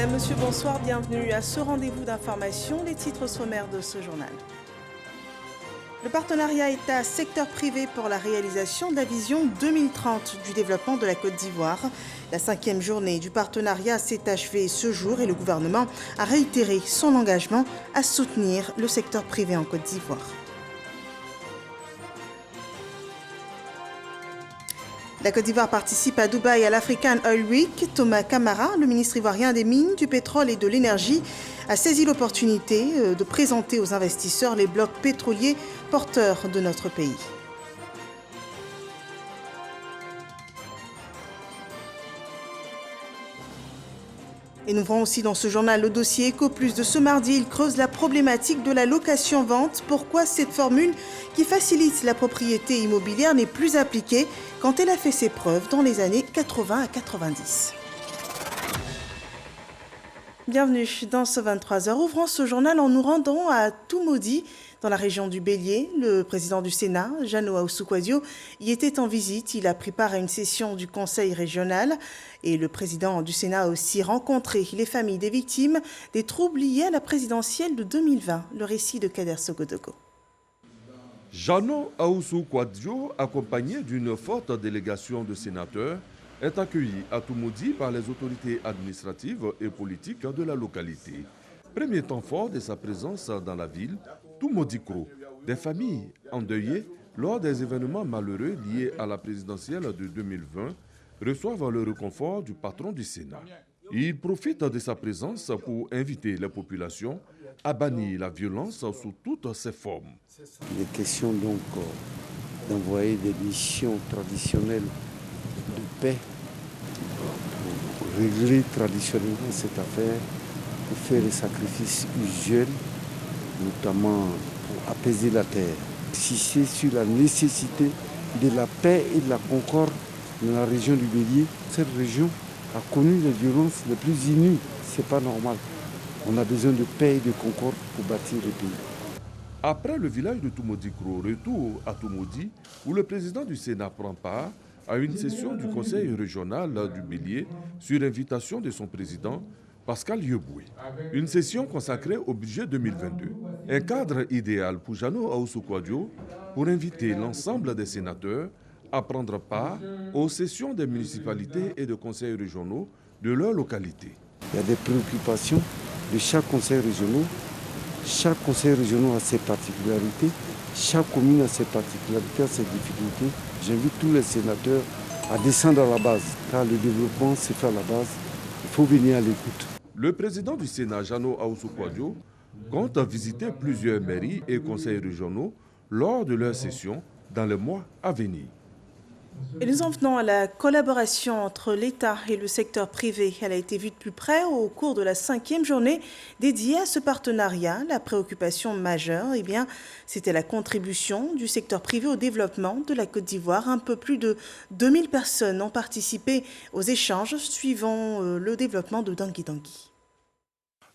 Madame, Monsieur, bonsoir, bienvenue à ce rendez-vous d'information, les titres sommaires de ce journal. Le partenariat État-secteur privé pour la réalisation de la vision 2030 du développement de la Côte d'Ivoire. La 5e journée du partenariat s'est achevée ce jour et le gouvernement a réitéré son engagement à soutenir le secteur privé en Côte d'Ivoire. La Côte d'Ivoire participe à Dubaï à l'African Oil Week. Thomas Camara, le ministre ivoirien des Mines, du Pétrole et de l'Énergie, a saisi l'opportunité de présenter aux investisseurs les blocs pétroliers porteurs de notre pays. Et nous verrons aussi dans ce journal le dossier EcoPlus de ce mardi. Il creuse la problématique de la location-vente. Pourquoi cette formule qui facilite la propriété immobilière n'est plus appliquée quand elle a fait ses preuves dans les années 80 à 90. Bienvenue dans ce 23h. Ouvrons ce journal en nous rendant à Toumoudi, dans la région du Bélier. Le président du Sénat, Jano Ahoussou-Kouadio, y était en visite. Il a pris part à une session du Conseil régional. Et le président du Sénat a aussi rencontré les familles des victimes des troubles liés à la présidentielle de 2020. Le récit de Kader Sogodoko. Jano Ahoussou-Kouadio, accompagné d'une forte délégation de sénateurs, est accueilli à Toumoudi par les autorités administratives et politiques de la localité. Premier temps fort de sa présence dans la ville, Toumoudi-Kro, des familles endeuillées lors des événements malheureux liés à la présidentielle de 2020, reçoivent le réconfort du patron du Sénat. Il profite de sa présence pour inviter les populations à bannir la violence sous toutes ses formes. Il est question donc d'envoyer des missions traditionnelles de paix pour régler traditionnellement cette affaire, pour faire les sacrifices usuels, notamment pour apaiser la terre. Insister sur la nécessité de la paix et de la concorde dans la région du Bélier. Cette région a connu les violences les plus inouïes. C'est pas normal. On a besoin de paix et de concorde pour bâtir le pays. Après le village de Toumoudi-Kro, retour à Toumoudi, où le président du Sénat prend part à une session du Conseil régional du Bélier sur invitation de son président, Pascal Yeboué. Une session consacrée au budget 2022. Un cadre idéal pour Jano Ahoussou-Kouadio pour inviter l'ensemble des sénateurs à prendre part aux sessions des municipalités et de conseils régionaux de leur localité. Il y a des préoccupations de chaque conseil régional. Chaque conseil régional a ses particularités. Chaque commune a ses particularités, a ses difficultés. J'invite tous les sénateurs à descendre à la base, car le développement se fait à la base. Il faut venir à l'écoute. Le président du Sénat, Jano Ahoussou-Kouadio, compte visiter plusieurs mairies et conseils régionaux lors de leur session dans les mois à venir. Et nous en venons à la collaboration entre l'État et le secteur privé. Elle a été vue de plus près au cours de la 5e journée dédiée à ce partenariat. La préoccupation majeure, c'était la contribution du secteur privé au développement de la Côte d'Ivoire. Un peu plus de 2000 personnes ont participé aux échanges suivant le développement de Dangui Dangui.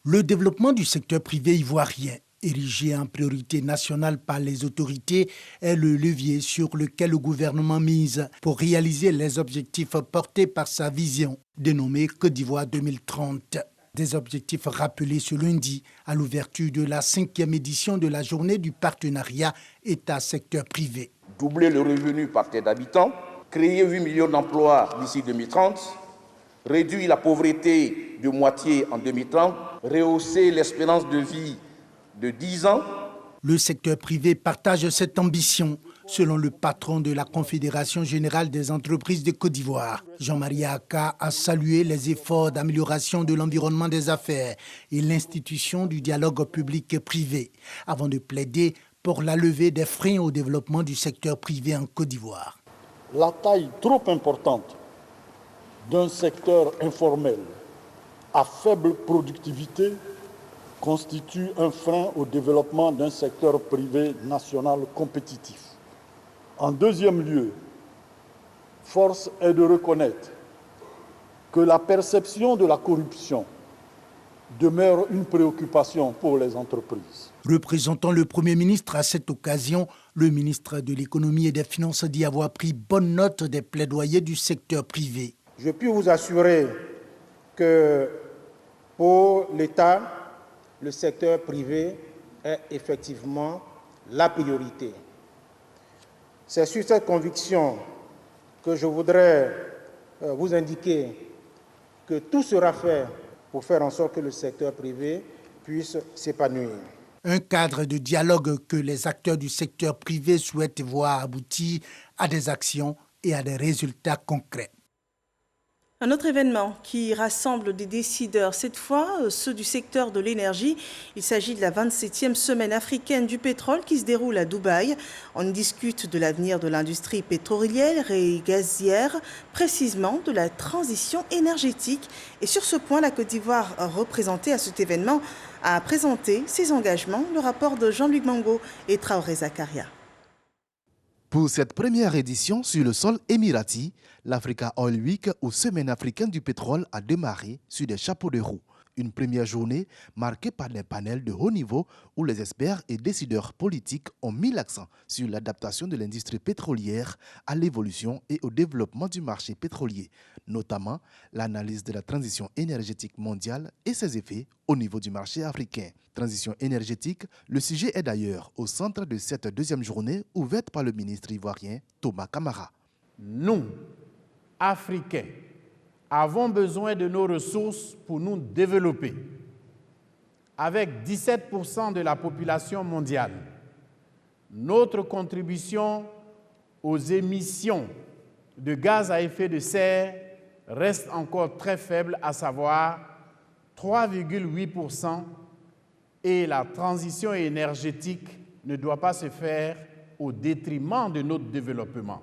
Le développement du secteur privé ivoirien, érigé en priorité nationale par les autorités, est le levier sur lequel le gouvernement mise pour réaliser les objectifs portés par sa vision, dénommée Côte d'Ivoire 2030. Des objectifs rappelés ce lundi à l'ouverture de la 5e édition de la journée du partenariat État-secteur privé. Doubler le revenu par tête d'habitant, créer 8 millions d'emplois d'ici 2030, réduire la pauvreté de moitié en 2030, rehausser l'espérance de vie de 10 ans. Le secteur privé partage cette ambition, selon le patron de la Confédération générale des entreprises de Côte d'Ivoire. Jean-Marie Aka a salué les efforts d'amélioration de l'environnement des affaires et l'institution du dialogue public-privé, avant de plaider pour la levée des freins au développement du secteur privé en Côte d'Ivoire. La taille trop importante d'un secteur informel à faible productivité constitue un frein au développement d'un secteur privé national compétitif. En deuxième lieu, force est de reconnaître que la perception de la corruption demeure une préoccupation pour les entreprises. Représentant le Premier ministre à cette occasion, le ministre de l'Économie et des Finances dit avoir pris bonne note des plaidoyers du secteur privé. Je puis vous assurer que Pour l'État, le secteur privé est effectivement la priorité. C'est sur cette conviction que je voudrais vous indiquer que tout sera fait pour faire en sorte que le secteur privé puisse s'épanouir. Un cadre de dialogue que les acteurs du secteur privé souhaitent voir aboutir à des actions et à des résultats concrets. Un autre événement qui rassemble des décideurs, cette fois ceux du secteur de l'énergie. Il s'agit de la 27e semaine africaine du pétrole qui se déroule à Dubaï. On discute de l'avenir de l'industrie pétrolière et gazière, précisément de la transition énergétique. Et sur ce point, la Côte d'Ivoire, représentée à cet événement, a présenté ses engagements. Le rapport de Jean-Luc Mango et Traoré Zakaria. Pour cette première édition sur le sol émirati, l'Africa Oil Week ou Semaine africaine du pétrole a démarré sur des chapeaux de roue. Une première journée marquée par des panels de haut niveau où les experts et décideurs politiques ont mis l'accent sur l'adaptation de l'industrie pétrolière à l'évolution et au développement du marché pétrolier, notamment l'analyse de la transition énergétique mondiale et ses effets au niveau du marché africain. Transition énergétique, le sujet est d'ailleurs au centre de cette deuxième journée ouverte par le ministre ivoirien Thomas Camara. Nous, Africains, avons besoin de nos ressources pour nous développer. Avec 17% de la population mondiale, notre contribution aux émissions de gaz à effet de serre reste encore très faible, à savoir 3,8%, et la transition énergétique ne doit pas se faire au détriment de notre développement.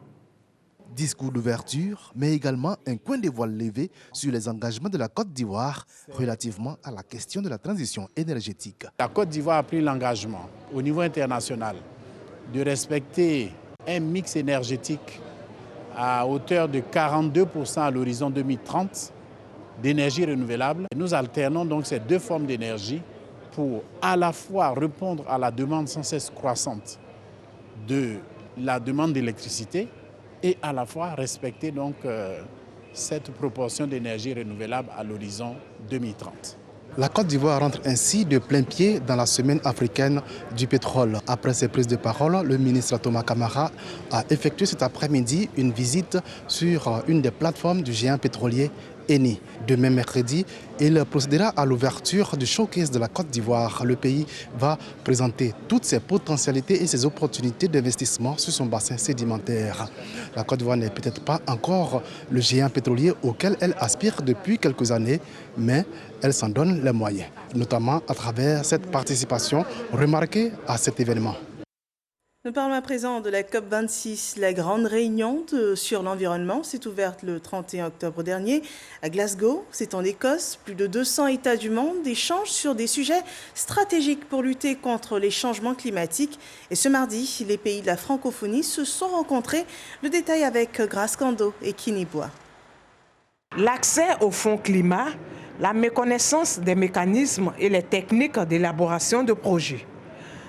Discours d'ouverture, mais également un coin de voile levé sur les engagements de la Côte d'Ivoire relativement à la question de la transition énergétique. La Côte d'Ivoire a pris l'engagement au niveau international de respecter un mix énergétique à hauteur de 42% à l'horizon 2030 d'énergie renouvelable. Nous alternons donc ces deux formes d'énergie pour à la fois répondre à la demande sans cesse croissante de la demande d'électricité et à la fois respecter donc cette proportion d'énergie renouvelable à l'horizon 2030. La Côte d'Ivoire rentre ainsi de plein pied dans la semaine africaine du pétrole. Après ses prises de parole, le ministre Thomas Camara a effectué cet après-midi une visite sur une des plateformes du géant pétrolier Eni. Demain mercredi, il procédera à l'ouverture du showcase de la Côte d'Ivoire. Le pays va présenter toutes ses potentialités et ses opportunités d'investissement sur son bassin sédimentaire. La Côte d'Ivoire n'est peut-être pas encore le géant pétrolier auquel elle aspire depuis quelques années, mais elle s'en donne les moyens, notamment à travers cette participation remarquée à cet événement. Nous parlons à présent de la COP26. La grande réunion sur l'environnement s'est ouverte le 31 octobre dernier à Glasgow. C'est en Écosse. Plus de 200 États du monde échangent sur des sujets stratégiques pour lutter contre les changements climatiques. Et ce mardi, les pays de la francophonie se sont rencontrés. Le détail avec Grace Kando et Kinibois. L'accès au fonds climat, la méconnaissance des mécanismes et les techniques d'élaboration de projets.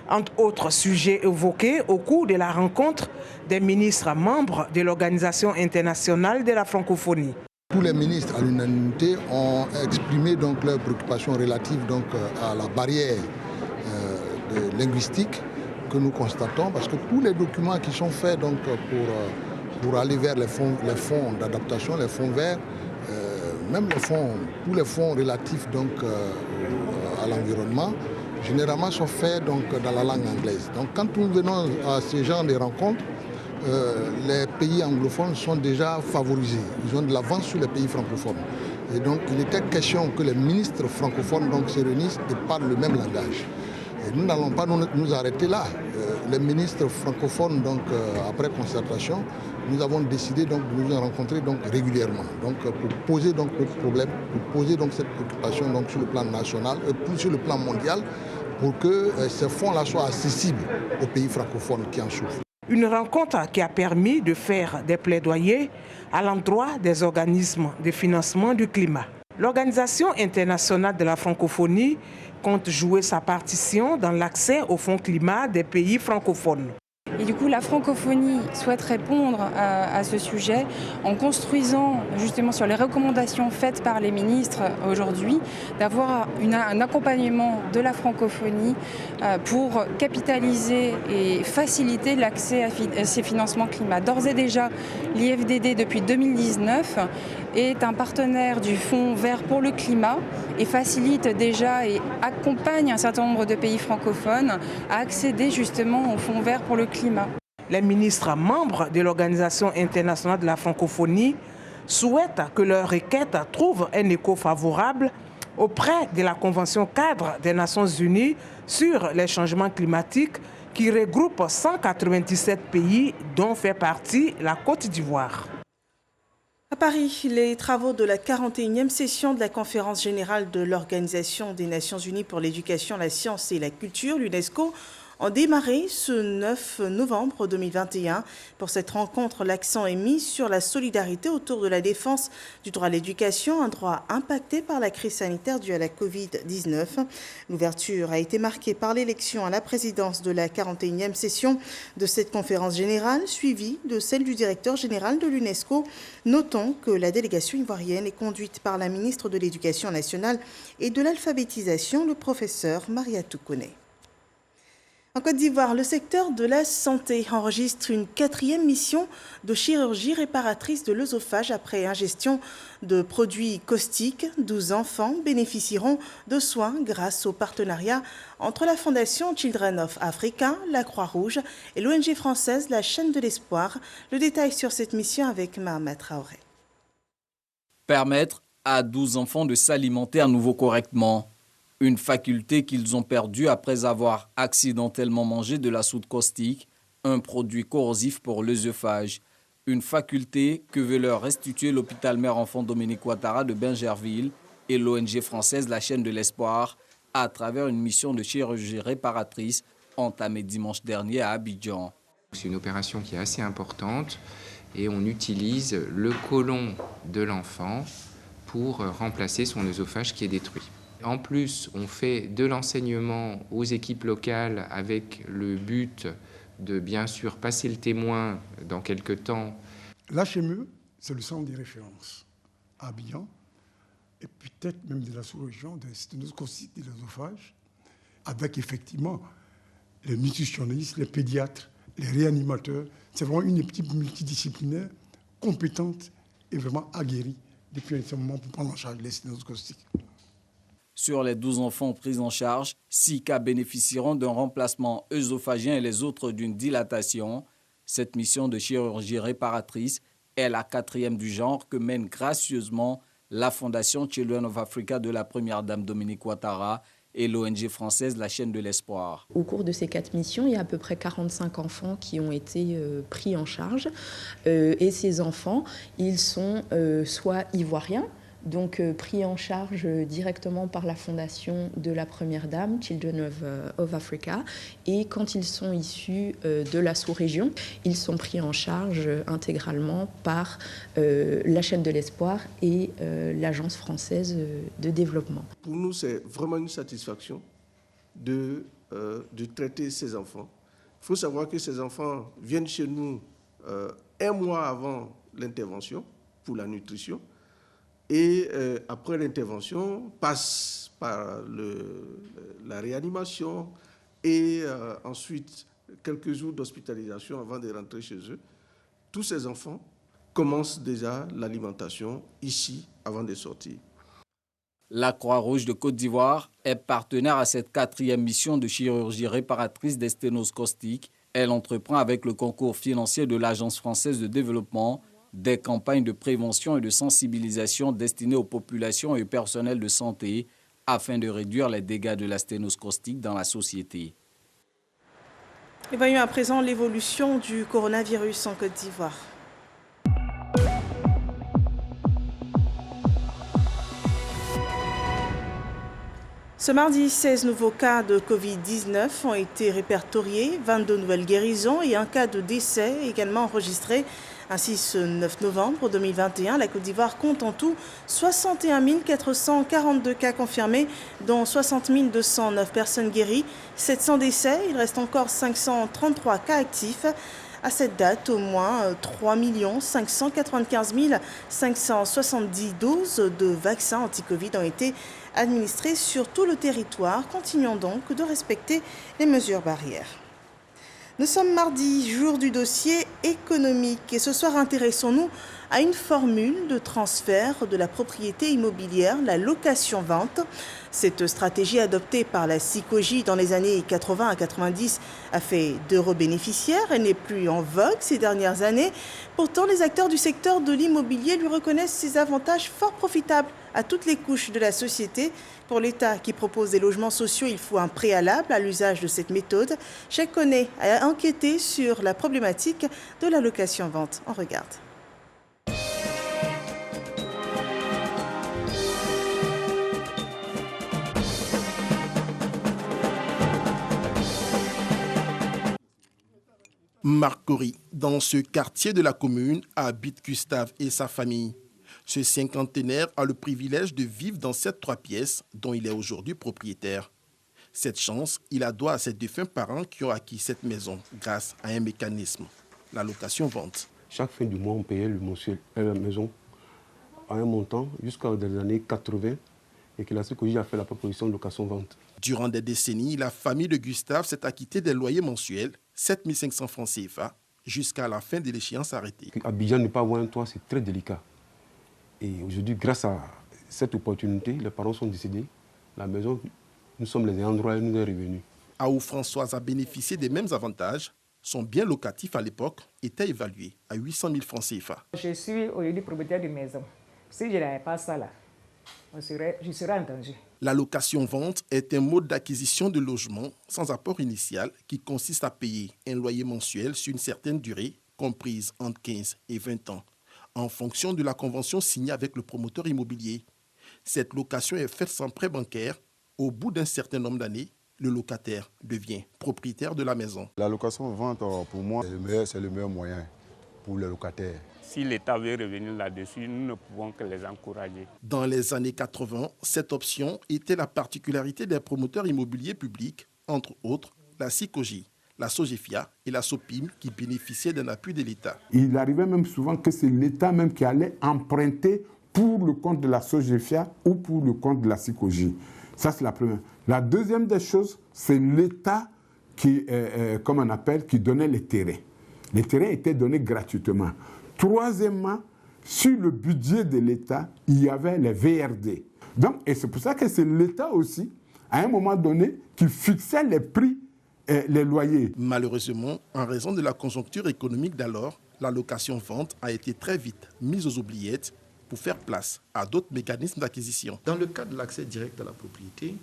Entre autres sujets évoqués au cours de la rencontre des ministres membres de l'Organisation internationale de la francophonie. Tous les ministres à l'unanimité ont exprimé donc leurs préoccupations relatives donc à la barrière linguistique que nous constatons, parce que tous les documents qui sont faits donc pour aller vers les fonds d'adaptation, les fonds verts, même tous les fonds relatifs donc à l'environnement, généralement sont faits donc dans la langue anglaise. Donc quand nous venons à ce genre de rencontres, les pays anglophones sont déjà favorisés. Ils ont de l'avance sur les pays francophones. Et donc il était question que les ministres francophones donc, se réunissent et parlent le même langage. Et nous n'allons pas nous arrêter là. Les ministres francophones, donc, après concertation, nous avons décidé donc, de nous rencontrer donc, régulièrement donc, pour poser donc, le problème, pour poser donc, cette préoccupation donc, sur le plan national, sur le plan mondial, pour que ces fonds-là soient accessibles aux pays francophones qui en souffrent. Une rencontre qui a permis de faire des plaidoyers à l'endroit des organismes de financement du climat. L'Organisation internationale de la francophonie compte jouer sa partition dans l'accès au fonds climat des pays francophones. Et du coup, la francophonie souhaite répondre à ce sujet en construisant justement sur les recommandations faites par les ministres aujourd'hui, d'avoir un accompagnement de la francophonie pour capitaliser et faciliter l'accès à ces financements climat. D'ores et déjà, l'IFDD depuis 2019 est un partenaire du Fonds vert pour le climat et facilite déjà et accompagne un certain nombre de pays francophones à accéder justement au Fonds vert pour le climat. Les ministres membres de l'Organisation internationale de la francophonie souhaitent que leurs requêtes trouvent un écho favorable auprès de la Convention cadre des Nations Unies sur les changements climatiques qui regroupe 197 pays dont fait partie la Côte d'Ivoire. À Paris, les travaux de la 41e session de la Conférence générale de l'Organisation des Nations Unies pour l'éducation, la science et la culture, l'UNESCO, ont démarré ce 9 novembre 2021. Pour cette rencontre, l'accent est mis sur la solidarité autour de la défense du droit à l'éducation, un droit impacté par la crise sanitaire due à la Covid-19. L'ouverture a été marquée par l'élection à la présidence de la 41e session de cette conférence générale, suivie de celle du directeur général de l'UNESCO. Notons que la délégation ivoirienne est conduite par la ministre de l'Éducation nationale et de l'alphabétisation, le professeur Mariatou Koné. En Côte d'Ivoire, le secteur de la santé enregistre une 4e mission de chirurgie réparatrice de l'œsophage après ingestion de produits caustiques. 12 enfants bénéficieront de soins grâce au partenariat entre la Fondation Children of Africa, la Croix-Rouge et l'ONG française La Chaîne de l'Espoir. Le détail sur cette mission avec Mohamed Traoré. Permettre à 12 enfants de s'alimenter à nouveau correctement. Une faculté qu'ils ont perdue après avoir accidentellement mangé de la soude caustique, un produit corrosif pour l'œsophage. Une faculté que veut leur restituer l'hôpital mère-enfant Dominique Ouattara de Bingerville et l'ONG française La Chaîne de l'Espoir à travers une mission de chirurgie réparatrice entamée dimanche dernier à Abidjan. C'est une opération qui est assez importante et on utilise le côlon de l'enfant pour remplacer son œsophage qui est détruit. En plus, on fait de l'enseignement aux équipes locales avec le but de, bien sûr, passer le témoin dans quelques temps. L'HME, c'est le centre des références à Abidjan et peut-être même de la sous-région de sténose caustique de l'œsophage, avec effectivement les nutritionnistes, les pédiatres, les réanimateurs. C'est vraiment une équipe multidisciplinaire, compétente et vraiment aguerrie depuis un certain moment pour prendre en charge les sténoses caustiques. Sur les 12 enfants pris en charge, 6 cas bénéficieront d'un remplacement œsophagien et les autres d'une dilatation. Cette mission de chirurgie réparatrice est la 4e du genre que mène gracieusement la Fondation Children of Africa de la première dame Dominique Ouattara et l'ONG française La Chaîne de l'Espoir. Au cours de ces 4 missions, il y a à peu près 45 enfants qui ont été pris en charge. Et ces enfants, ils sont soit ivoiriens, donc pris en charge directement par la fondation de la Première Dame, Children of Africa. Et quand ils sont issus de la sous-région, ils sont pris en charge intégralement par la Chaîne de l'Espoir et l'Agence française de développement. Pour nous, c'est vraiment une satisfaction de traiter ces enfants. Il faut savoir que ces enfants viennent chez nous un mois avant l'intervention pour la nutrition. Et après l'intervention, passe par la réanimation et ensuite quelques jours d'hospitalisation avant de rentrer chez eux. Tous ces enfants commencent déjà l'alimentation ici avant de sortir. La Croix-Rouge de Côte d'Ivoire est partenaire à cette 4e mission de chirurgie réparatrice des sténoses caustiques. Elle entreprend avec le concours financier de l'Agence française de développement des campagnes de prévention et de sensibilisation destinées aux populations et au personnel de santé afin de réduire les dégâts de la sténose caustique dans la société. Et voyons à présent l'évolution du coronavirus en Côte d'Ivoire. Ce mardi, 16 nouveaux cas de Covid-19 ont été répertoriés, 22 nouvelles guérisons et un cas de décès également enregistré Ainsi, ce 9 novembre 2021, la Côte d'Ivoire compte en tout 61 442 cas confirmés, dont 60 209 personnes guéries, 700 décès. Il reste encore 533 cas actifs. À cette date, au moins 3 595 570 doses de vaccins anti-Covid ont été administrées sur tout le territoire. Continuons donc de respecter les mesures barrières. Nous sommes mardi, jour du dossier économique, et ce soir intéressons-nous à une formule de transfert de la propriété immobilière, la location-vente. Cette stratégie adoptée par la SICOGI dans les années 80 à 90 a fait d'heureux bénéficiaires. Elle n'est plus en vogue ces dernières années. Pourtant, les acteurs du secteur de l'immobilier lui reconnaissent ses avantages fort profitables à toutes les couches de la société. Pour l'État qui propose des logements sociaux, il faut un préalable à l'usage de cette méthode. Cheikh Koné a enquêté sur la problématique de la location-vente. On regarde. Marcory, dans ce quartier de la commune, habite Gustave et sa famille. Ce cinquantenaire a le privilège de vivre dans cette 3 pièces dont il est aujourd'hui propriétaire. Cette chance, il la doit à ses défunts parents qui ont acquis cette maison grâce à un mécanisme, la location-vente. Chaque fin du mois, on payait le mensuel à la maison à un montant jusqu'aux années 80 et que la SICOGI a fait la proposition de location-vente. Durant des décennies, la famille de Gustave s'est acquittée des loyers mensuels, 7 500 francs CFA, jusqu'à la fin de l'échéance arrêtée. À Abidjan, ne pas avoir un toit, c'est très délicat. Et aujourd'hui, grâce à cette opportunité, les parents sont décédés. La maison, nous sommes les ayants droit et nous est revenue. Aou Françoise a bénéficié des mêmes avantages. Son bien locatif à l'époque était évalué à 800 000 francs CFA. Je suis aujourd'hui propriétaire d'une maison. Si je n'avais pas ça là, je serais en danger. La location-vente est un mode d'acquisition de logement sans apport initial qui consiste à payer un loyer mensuel sur une certaine durée, comprise entre 15 et 20 ans, en fonction de la convention signée avec le promoteur immobilier. Cette location est faite sans prêt bancaire. Au bout d'un certain nombre d'années, le locataire devient propriétaire de la maison. La location-vente, pour moi, c'est le meilleur moyen pour les locataires. Si l'État veut revenir là-dessus, nous ne pouvons que les encourager. Dans les années 80, cette option était la particularité des promoteurs immobiliers publics, entre autres la SICOGI, la SOGEFIA et la SOPIM qui bénéficiaient d'un appui de l'État. Il arrivait même souvent que c'est l'État même qui allait emprunter pour le compte de la SOGEFIA ou pour le compte de la SICOGI. Ça, c'est la première. La deuxième des choses, c'est l'État qui, qui donnait les terrains. Les terrains étaient donnés gratuitement. Troisièmement, sur le budget de l'État, il y avait les VRD. Donc, et c'est pour ça que c'est l'État aussi, à un moment donné, qui fixait les prix et les loyers. Malheureusement, en raison de la conjoncture économique d'alors, la location-vente a été très vite mise aux oubliettes pour faire place à d'autres mécanismes d'acquisition. Dans le cas de l'accès direct à la propriété,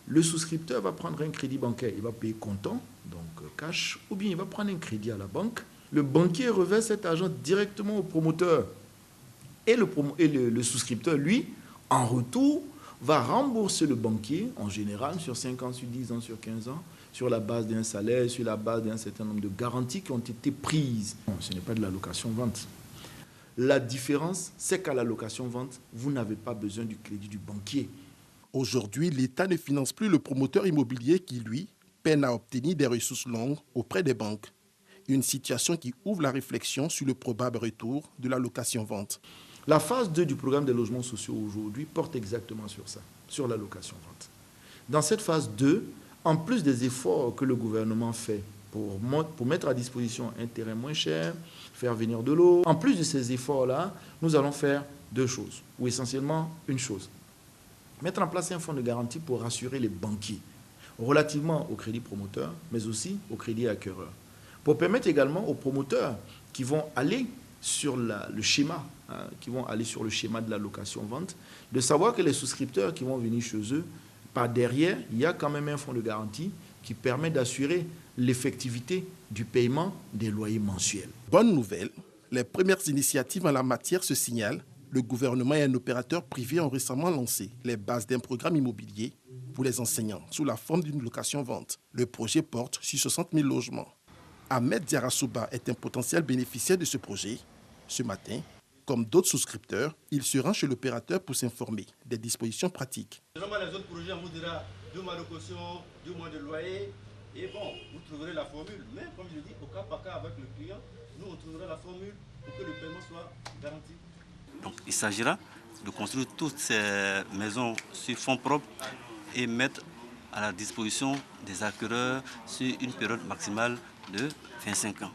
le souscripteur va prendre un crédit bancaire. Il va payer comptant, donc cash, ou bien il va prendre un crédit à la banque. Le banquier reverse cet argent directement au promoteur. Et le souscripteur, lui, en retour, va rembourser le banquier, en général, sur 5 ans, sur 10 ans, sur 15 ans, sur la base d'un salaire, sur la base d'un certain nombre de garanties qui ont été prises. Non, ce n'est pas de la location-vente. La différence, c'est qu'à la location-vente, vous n'avez pas besoin du crédit du banquier. Aujourd'hui, l'État ne finance plus le promoteur immobilier qui, lui, peine à obtenir des ressources longues auprès des banques. Une situation qui ouvre la réflexion sur le probable retour de la location-vente. La phase 2 du programme des logements sociaux aujourd'hui porte exactement sur ça, sur la location-vente. Dans cette phase 2, en plus des efforts que le gouvernement fait pour mettre à disposition un terrain moins cher, faire venir de l'eau, en plus de ces efforts-là, nous allons faire 2 choses, ou essentiellement une chose. Mettre en place un fonds de garantie pour rassurer les banquiers relativement au crédit promoteur, mais aussi au crédit acquéreur. Pour permettre également aux promoteurs qui vont aller sur le schéma, qui vont aller sur le schéma de la location-vente, de savoir que les souscripteurs qui vont venir chez eux, par derrière, il y a quand même un fonds de garantie qui permet d'assurer l'effectivité du paiement des loyers mensuels. Bonne nouvelle, les premières initiatives en la matière se signalent. Le gouvernement et un opérateur privé ont récemment lancé les bases d'un programme immobilier pour les enseignants sous la forme d'une location-vente. Le projet porte sur 60 000 logements. Ahmed Diarasouba est un potentiel bénéficiaire de ce projet. Ce matin, comme d'autres souscripteurs, il se rend chez l'opérateur pour s'informer des dispositions pratiques. Normalement, les autres projets, on vous dira 2 mois de caution, 2 mois de loyer. Et bon, vous trouverez la formule. Mais comme je dis, au cas par cas avec le client, nous, on trouvera la formule pour que le paiement soit garanti. Donc, il s'agira de construire toutes ces maisons sur fonds propres et mettre à la disposition des acquéreurs sur une période maximale de 25 ans.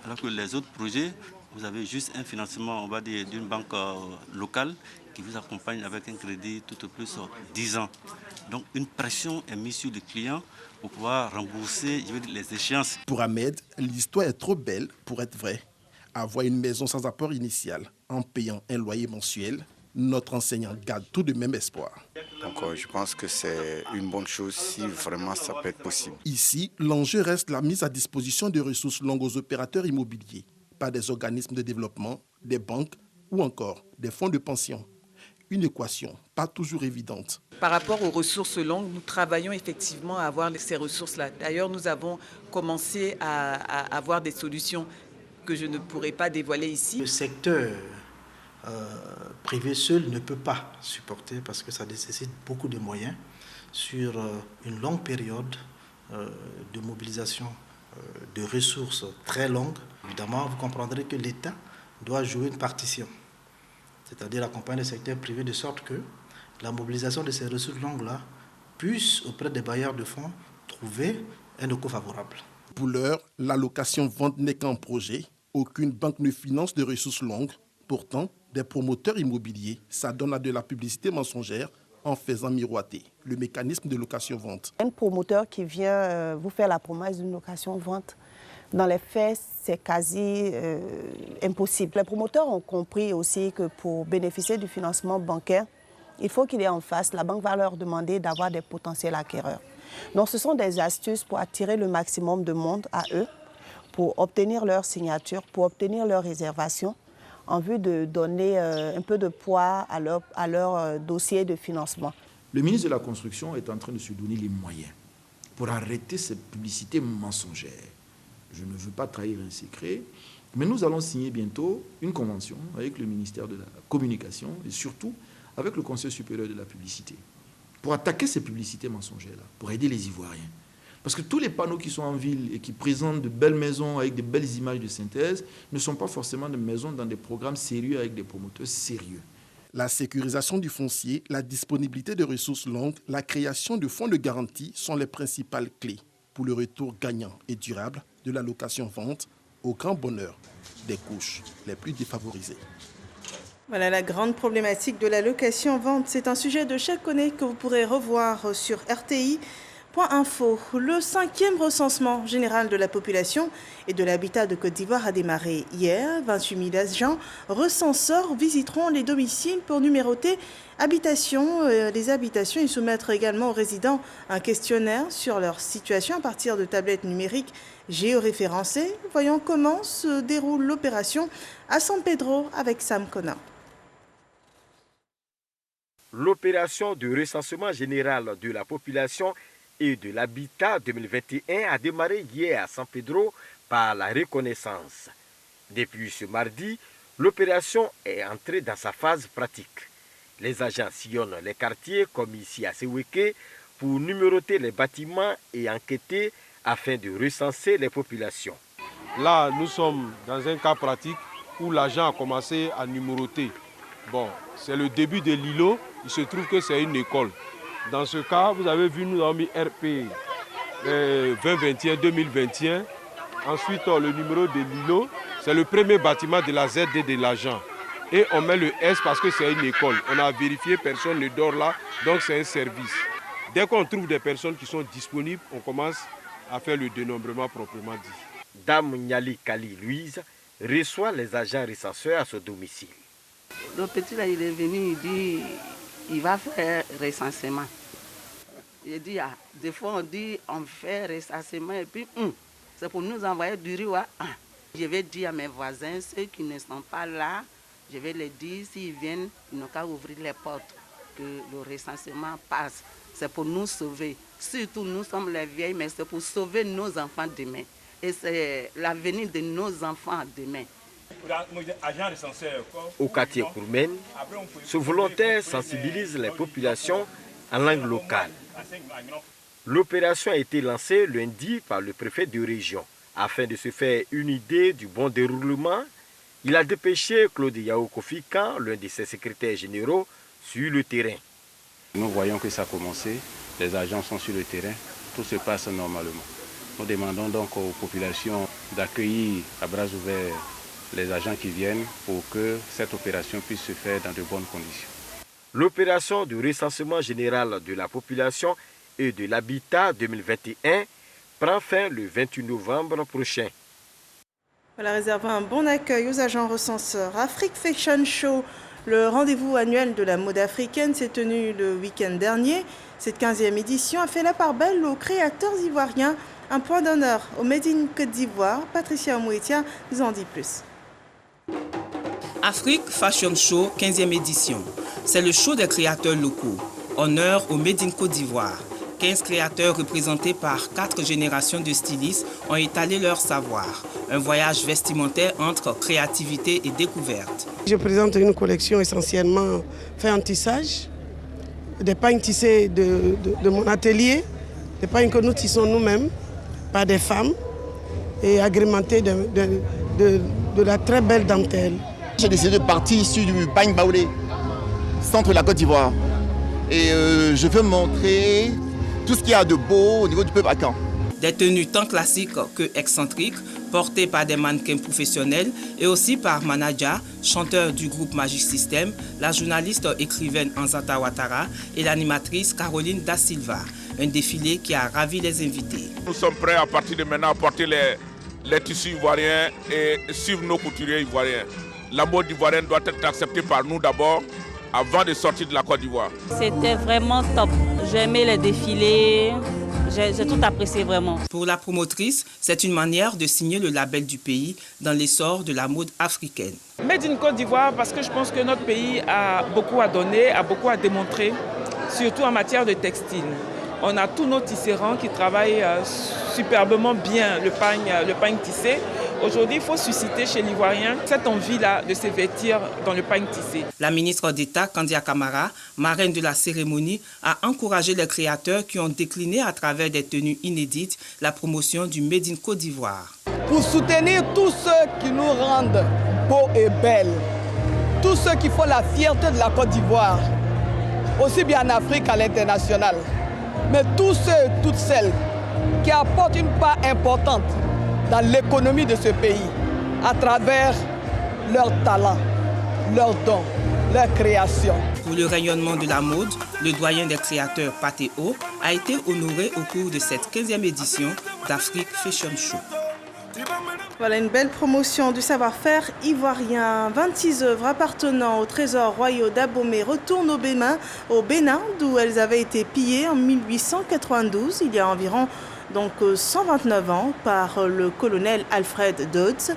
Alors que les autres projets, vous avez juste un financement, on va dire, d'une banque locale qui vous accompagne avec un crédit tout au plus 10 ans. Donc une pression est mise sur le client pour pouvoir rembourser les échéances. Pour Ahmed, l'histoire est trop belle pour être vraie. Avoir une maison sans apport initial en payant un loyer mensuel, notre enseignant garde tout de même espoir. Donc je pense que c'est une bonne chose si vraiment ça peut être possible. Ici, l'enjeu reste la mise à disposition de ressources longues aux opérateurs immobiliers, par des organismes de développement, des banques ou encore des fonds de pension. Une équation pas toujours évidente. Par rapport aux ressources longues, nous travaillons effectivement à avoir ces ressources-là. D'ailleurs, nous avons commencé à avoir des solutions que je ne pourrais pas dévoiler ici. Le secteur privé seul ne peut pas supporter parce que ça nécessite beaucoup de moyens sur une longue période de mobilisation de ressources très longues. Évidemment, vous comprendrez que l'État doit jouer une partition, c'est-à-dire accompagner le secteur privé de sorte que la mobilisation de ces ressources longues-là puisse, auprès des bailleurs de fonds, trouver un écho favorable. Pour l'heure, l'allocation vente n'est qu'un projet. Aucune banque ne finance de ressources longues. Pourtant, des promoteurs immobiliers s'adonnent à de la publicité mensongère en faisant miroiter le mécanisme de location-vente. Un promoteur qui vient vous faire la promesse d'une location-vente, dans les faits, c'est quasi impossible. Les promoteurs ont compris aussi que pour bénéficier du financement bancaire, il faut qu'il y ait en face, la banque va leur demander d'avoir des potentiels acquéreurs. Donc ce sont des astuces pour attirer le maximum de monde à eux, pour obtenir leur signature, pour obtenir leur réservation, en vue de donner un peu de poids à leur dossier de financement. Le ministre de la Construction est en train de se donner les moyens pour arrêter cette publicité mensongère. Je ne veux pas trahir un secret, mais nous allons signer bientôt une convention avec le ministère de la Communication et surtout avec le Conseil supérieur de la publicité pour attaquer ces publicités mensongères-là, pour aider les Ivoiriens. Parce que tous les panneaux qui sont en ville et qui présentent de belles maisons avec de belles images de synthèse ne sont pas forcément des maisons dans des programmes sérieux avec des promoteurs sérieux. La sécurisation du foncier, la disponibilité de ressources longues, la création de fonds de garantie sont les principales clés pour le retour gagnant et durable de la location-vente au grand bonheur des couches les plus défavorisées. Voilà la grande problématique de la location-vente. C'est un sujet de chaque année que vous pourrez revoir sur RTI.info. Le 5e recensement général de la population et de l'habitat de Côte d'Ivoire a démarré hier. 28 000 agents recenseurs visiteront les domiciles pour numéroter les habitations et soumettre également aux résidents un questionnaire sur leur situation à partir de tablettes numériques géoréférencées. Voyons comment se déroule l'opération à San Pedro avec Sam Kona. L'opération de recensement général de la population et de l'habitat 2021 a démarré hier à San Pedro par la reconnaissance. Depuis ce mardi, l'opération est entrée dans sa phase pratique. Les agents sillonnent les quartiers comme ici à Seweke pour numéroter les bâtiments et enquêter afin de recenser les populations. Là, nous sommes dans un cas pratique où l'agent a commencé à numéroter. Bon, c'est le début de l'îlot, il se trouve que c'est une école. Dans ce cas, vous avez vu, nous avons mis RP 2021-2021. Ensuite, le numéro de l'îlot, c'est le premier bâtiment de la ZD de l'agent. Et on met le S parce que c'est une école. On a vérifié, personne ne dort là, donc c'est un service. Dès qu'on trouve des personnes qui sont disponibles, on commence à faire le dénombrement proprement dit. Dame Nyali Kali Louise reçoit les agents recenseurs à son domicile. Le petit là, il est venu, il dit, il va faire recensement. Il dit, ah, des fois on dit, on fait recensement et puis, c'est pour nous envoyer du riz. Je vais dire à mes voisins, ceux qui ne sont pas là, je vais les dire, s'ils viennent, ils n'ont qu'à ouvrir les portes, que le recensement passe. C'est pour nous sauver. Surtout, nous sommes les vieilles, mais c'est pour sauver nos enfants demain. et c'est l'avenir de nos enfants demain. Au quartier Kourmen, ce volontaire sensibilise les populations en langue locale. L'opération a été lancée lundi par le préfet de région. Afin de se faire une idée du bon déroulement, il a dépêché Claude Yao Kofi Kan, l'un de ses secrétaires généraux, sur le terrain. Nous voyons que ça a commencé, les agents sont sur le terrain, tout se passe normalement. Nous demandons donc aux populations d'accueillir à bras ouverts les agents qui viennent pour que cette opération puisse se faire dans de bonnes conditions. L'opération de recensement général de la population et de l'habitat 2021 prend fin le 28 novembre prochain. Voilà, réservant un bon accueil aux agents recenseurs. Afrique Fashion Show, le rendez-vous annuel de la mode africaine, s'est tenu le week-end dernier. Cette 15e édition a fait la part belle aux créateurs ivoiriens. Un point d'honneur au Made in Côte d'Ivoire. Patricia Omouetia nous en dit plus. Afrique Fashion Show, 15e édition. C'est le show des créateurs locaux. Honneur au Made in Côte d'Ivoire. 15 créateurs représentés par 4 générations de stylistes ont étalé leur savoir. Un voyage vestimentaire entre créativité et découverte. Je présente une collection essentiellement faite en tissage, des pagnes tissées de mon atelier, des pagnes que nous tissons nous-mêmes par des femmes et agrémentées de la très belle dentelle. J'ai décidé de partir sur du pagne baoulé, centre de la Côte d'Ivoire. Et je veux montrer tout ce qu'il y a de beau au niveau du peuple akan. Des tenues tant classiques que excentriques, portées par des mannequins professionnels et aussi par Manaja, chanteur du groupe Magic System, la journaliste écrivaine Anzata Ouattara et l'animatrice Caroline Da Silva. Un défilé qui a ravi les invités. Nous sommes prêts à partir de maintenant à porter les tissus ivoiriens et suivre nos couturiers ivoiriens. La mode ivoirienne doit être acceptée par nous d'abord, avant de sortir de la Côte d'Ivoire. C'était vraiment top. J'ai aimé les défilés, j'ai tout apprécié vraiment. Pour la promotrice, c'est une manière de signer le label du pays dans l'essor de la mode africaine. Made in Côte d'Ivoire parce que je pense que notre pays a beaucoup à donner, a beaucoup à démontrer, surtout en matière de textile. On a tous nos tisserands qui travaillent superbement bien le pagne tissé. Aujourd'hui, il faut susciter chez l'Ivoirien cette envie-là de se vêtir dans le pagne tissé. La ministre d'État, Kandia Camara, marraine de la cérémonie, a encouragé les créateurs qui ont décliné à travers des tenues inédites la promotion du Made in Côte d'Ivoire. Pour soutenir tous ceux qui nous rendent beaux et belles, tous ceux qui font la fierté de la Côte d'Ivoire, aussi bien en Afrique qu'à l'international, mais tous ceux et toutes celles qui apportent une part importante dans l'économie de ce pays, à travers leur talent, leurs dons, leur création. Pour le rayonnement de la mode, le doyen des créateurs Patéo a été honoré au cours de cette 15e édition d'Afrique Fashion Show. Voilà une belle promotion du savoir-faire ivoirien. 26 œuvres appartenant au trésor royal d'Abomey retournent au Bénin, d'où elles avaient été pillées en 1892, il y a environ 129 ans, par le colonel Alfred Dodds.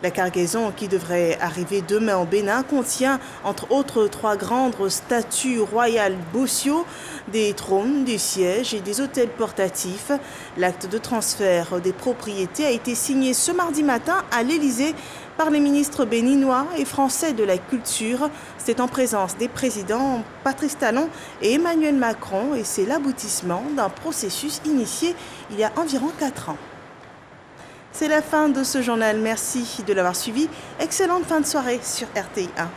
La cargaison qui devrait arriver demain au Bénin contient entre autres 3 grandes statues royales Bossio, des trônes, des sièges et des hôtels portatifs. L'acte de transfert des propriétés a été signé ce mardi matin à l'Élysée par les ministres béninois et français de la culture. C'est en présence des présidents Patrice Talon et Emmanuel Macron et c'est l'aboutissement d'un processus initié il y a environ 4 ans. C'est la fin de ce journal. Merci de l'avoir suivi. Excellente fin de soirée sur RTI 1.